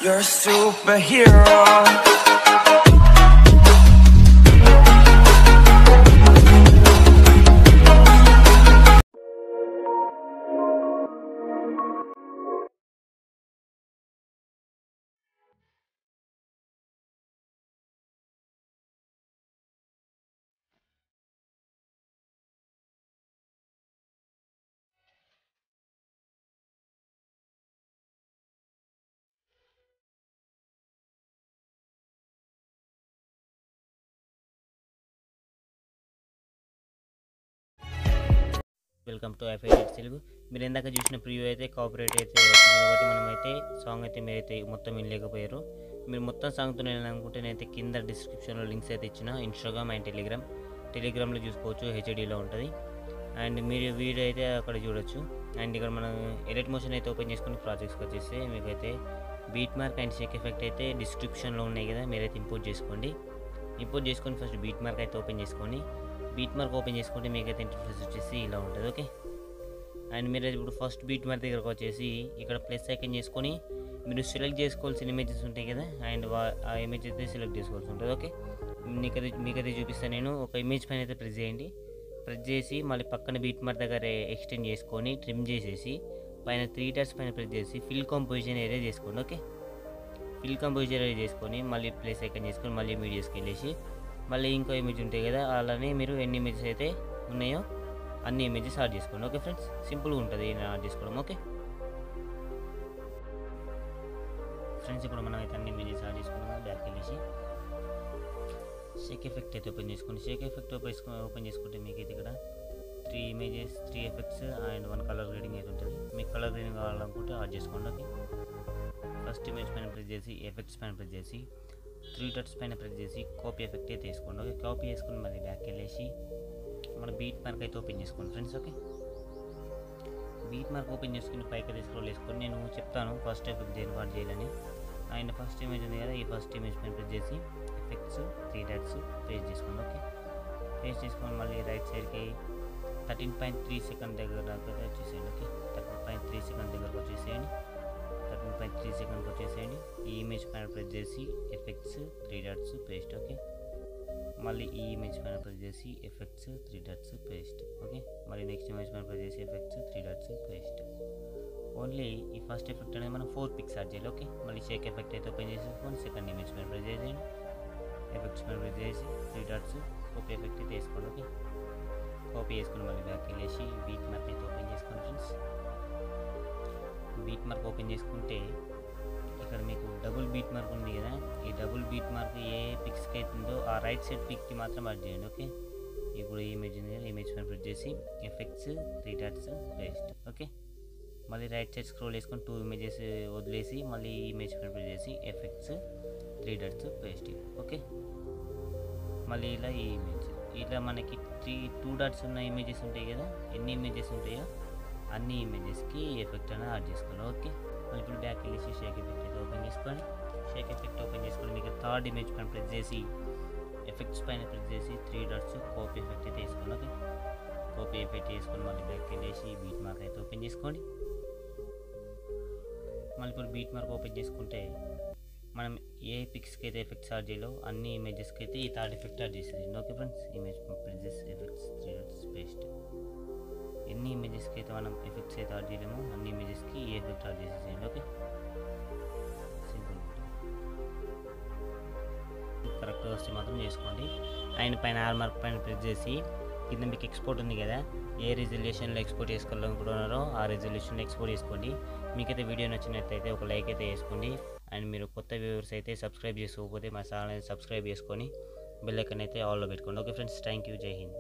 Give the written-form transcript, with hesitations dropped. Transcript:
You're a superhero. Welcome to iFight Telugu. మీరు ఇందాక చూసిన ప్రివ్యూ అయితే కాపీరైట్ అయితే వచ్చింది కాబట్టి మనమైతే సాంగ్ అయితే మీరైతే మొత్తం వినలేకపోయారు. మీరు మొత్తం సాంగ్తో అనుకుంటే నేనైతే కింద డిస్క్రిప్షన్లో లింక్స్ అయితే ఇచ్చిన ఇన్స్టాగ్రామ్ అండ్ టెలిగ్రామ్లో చూసుకోవచ్చు, హెచ్డీలో ఉంటుంది. అండ్ మీరు వీడియో అయితే అక్కడ చూడొచ్చు. అండ్ ఇక్కడ మనం ఎడిట్ మోషన్ అయితే ఓపెన్ చేసుకుని ప్రాజెక్ట్స్కి వచ్చేస్తే మీకైతే beat mark and Sheikh effect అయితే డిస్క్రిప్షన్లో ఉన్నాయి కదా, మీరైతే ఇంపోర్ట్ చేసుకోండి. ఇంపోర్ట్ చేసుకొని ఫస్ట్ బీట్ మార్క్ అయితే ఓపెన్ చేసుకొని బీట్ మార్క్ ఓపెన్ చేసుకుంటే మీకైతే ఇంటర్ఫేస్ వచ్చేసి ఇలా ఉంటుంది. ఓకే, అండ్ మీరు ఇప్పుడు ఫస్ట్ బీట్ మార్క్ దగ్గరకు వచ్చేసి ఇక్కడ ప్లస్ ఐకాన్ చేసుకొని మీరు సెలెక్ట్ చేసుకోవాల్సిన ఇమేజెస్ ఉంటాయి కదా, అండ్ ఆ ఇమేజ్ అయితే సెలెక్ట్ చేసుకోవాల్సి ఉంటుంది. ఓకే, మీకైతే చూపిస్తాను. నేను ఒక ఇమేజ్ పైన అయితే ప్రెస్ చేయండి. ప్రెస్ చేసి మళ్ళీ పక్కన బీట్ మార్క్ దగ్గర ఎక్స్టెండ్ చేసుకొని ట్రిమ్ చేసేసి పైన 3 డాట్స్ పైన ప్రెస్ చేసి ఫిల్ కంపోజిషన్ ఏరియా చేసుకోండి. ఓకే, ఫిల్ కంపోజిషన్ ఏరియా చేసుకొని మళ్ళీ ప్లస్ ఐకాన్ చేసుకొని మళ్ళీ మీడియాస్కి వెళ్ళేసి మళ్ళీ ఇంకో ఇమేజ్ ఉంటాయి కదా, అలానే మీరు ఎన్ని ఇమేజెస్ అయితే ఉన్నాయో అన్ని ఇమేజెస్ యాడ్ చేసుకోండి. ఓకే ఫ్రెండ్స్, సింపుల్గా ఉంటుంది యాడ్ చేసుకోవడం. ఓకే ఫ్రెండ్స్, ఇప్పుడు మనం అయితే అన్ని ఇమేజెస్ యాడ్ చేసుకున్నాం. బ్యాక్ వెళ్ళేసి షేక్ ఎఫెక్ట్ అయితే ఓపెన్ చేసుకోండి. షేక్ ఎఫెక్ట్ ఓపెన్ చేసుకుంటే మీకు అయితే ఇక్కడ 3 images 3 effects and 1 colour grading అయితే ఉంటుంది. మీకు కలర్ గ్రేడింగ్ కావాలనుకుంటే యాడ్ చేసుకోండి. ఓకే, ఫస్ట్ ఇమేజ్ పైన ప్రెస్ చేసి ఎఫెక్ట్స్ పైన ప్రెస్ చేసి 3 డాట్స్ పైన ప్రెస్ చేసి కాపీ ఎఫెక్ట్ అయితే తీసుకోండి. ఓకే, కాపీ చేసుకుని మళ్ళీ బ్యాక్ వెళ్ళేసి మన బీట్ మార్క్ అయితే ఓపెన్ చేసుకోండి friends. Okay, beat mark open చేసుకుని పైకి అయితే స్క్రోల్ చేసుకొని నేను చెప్తాను ఫస్ట్ ఎఫెక్ట్ దేని వాట్ చేయాలని. అండ్ ఫస్ట్ ఇమేజ్ ఉంది కదా, ఈ ఫస్ట్ ఇమేజ్ పైన ప్రెస్ చేసి ఎఫెక్ట్స్ 3 డాట్స్ పేస్ట్ చేసుకోండి. ఓకే, పేస్ట్ చేసుకొని మళ్ళీ రైట్ సైడ్కి 13.3 సెకండ్ దగ్గర అయితే వచ్చేసేయండి. ఓకే, 13.3 సెకండ్ దగ్గరకు వచ్చేసేయండి. 13.3 సెకండ్కి వచ్చేసేయండి. ఈ ఇమేజ్ పైన ప్రెస్ చేసి ఎఫెక్ట్స్ 3 డాట్స్ పేస్ట్. ఓకే, మళ్ళీ ఈ ఇమేజ్ పైన ప్రెస్ చేసి ఎఫెక్ట్స్ 3 డాట్స్ పేస్ట్. ఓకే, మళ్ళీ నెక్స్ట్ ఇమేజ్ పైన ప్రెస్ చేసి ఎఫెక్ట్స్ 3 డాట్స్ పేస్ట్. ఓన్లీ ఈ ఫస్ట్ ఎఫెక్ట్ అనేది మనం 4 పిక్స్ యాడ్ చేయాలి. ఓకే, మళ్ళీ షేక్ ఎఫెక్ట్ అయితే ఓపెన్ చేసేసుకొని సెకండ్ ఇమేజ్ పైన ప్రెస్ చేసేయండి. ఎఫెక్ట్స్ పైన ప్రెస్ చేసి 3 డాట్స్ కాపీ ఎఫెక్ట్ అయితే వేసుకోండి. ఓకే, కాపీ చేసుకుని మళ్ళీ బ్యాక్ వెళ్ళేసి బీట్ మార్క్ అయితే ఓపెన్ చేసుకోండి ఫ్రెండ్స్. బీట్ మార్క్ ఓపెన్ చేసుకుంటే ఇక్కడ మీకు డబుల్ బీట్ మార్క్ ఉంది కదా, ఈ డబుల్ బీట్ మార్క్ ఏ పిక్స్కి అవుతుందో ఆ రైట్ సైడ్ పిక్కి మాత్రం యాడ్ చేయండి. ఓకే, ఇప్పుడు ఈ ఇమేజ్ ఉంది కదా, ఇమేజ్ పైన ప్రెస్ చేసి ఎఫెక్ట్స్ 3 డాట్స్ పేస్ట్. ఓకే, మళ్ళీ రైట్ సైడ్ స్క్రోల్ చేసుకొని 2 ఇమేజెస్ వదిలేసి మళ్ళీ ఈ ఇమేజ్ పైన ప్రెస్ చేసి ఎఫెక్ట్స్ 3 డాట్స్ పేస్ట్. ఓకే, మళ్ళీ ఇలా ఈ ఇమేజ్ ఇలా మనకి 2 డాట్స్ ఉన్న ఇమేజెస్ ఉంటాయి కదా, ఎన్ని ఇమేజెస్ ఉంటాయో అన్ని ఇమేజెస్కి ఎఫెక్ట్ అనేది యాడ్ చేసుకోవాలి. ఓకే, మళ్ళీ ఇప్పుడు బ్యాక్ వెళ్ళేసి షేక్ ఎఫెక్ట్ అయితే ఓపెన్ చేసుకోండి. షేక్ ఎఫెక్ట్ ఓపెన్ చేసుకొని మీకు థర్డ్ ఇమేజ్ పైన ప్రెస్ చేసి ఎఫెక్ట్స్ పైన ప్రెస్ చేసి 3 డాట్స్ కాపీ ఎఫెక్ట్ అయితే వేసుకోండి. ఓకే, కాపీ ఎఫెక్ట్ వేసుకొని మళ్ళీ బ్యాక్ వెళ్ళేసి బీట్ మార్క్ అయితే ఓపెన్ చేసుకోండి. మళ్ళీ ఇప్పుడు బీట్ మార్క్ ఓపెన్ చేసుకుంటే మనం ఏ పిక్స్కి అయితే ఎఫెక్ట్స్ యాడ్ చేయాలో అన్ని ఇమేజెస్కి అయితే ఈ థర్డ్ ఎఫెక్ట్ యాడ్ చేసేది. ఓకే ఫ్రెండ్స్, ఇమేజ్ ప్రెస్ చేసి ఎఫెక్ట్స్ 3 డాట్స్ పేస్ట్. ఎన్ని ఇమేజెస్కి అయితే మనం ఎఫెక్ట్స్ అయితే యాడ్ చేయలేమో అన్ని ఇమేజెస్కి ఈ ఎఫెక్ట్ యాడ్ చేసేసేయండి. ఓకే, సింపుల్, కరెక్ట్గా వస్తే మాత్రం చేసుకోండి. అండ్ పైన ఆర్ మార్క్ పైన ప్రెస్ చేసి కింద మీకు ఎక్స్పోర్ట్ ఉంది కదా, ఏ రిజల్యూషన్లో ఎక్స్పోర్ట్ చేసుకోవాలనుకుంటున్నారో ఆ రిజల్యూషన్లో ఎక్స్పోర్ట్ చేసుకోండి. మీకైతే వీడియో నచ్చినట్లయితే ఒక లైక్ అయితే వేసుకోండి. అండ్ మీరు కొత్త వ్యూవర్స్ అయితే సబ్స్క్రైబ్ చేసుకోకపోతే మా ఛానల్ సబ్స్క్రైబ్ చేసుకొని బెల్ ఐకాన్ అయితే ఆల్లో పెట్టుకోండి. ఓకే ఫ్రెండ్స్, థ్యాంక్ యూ, జై హింద్.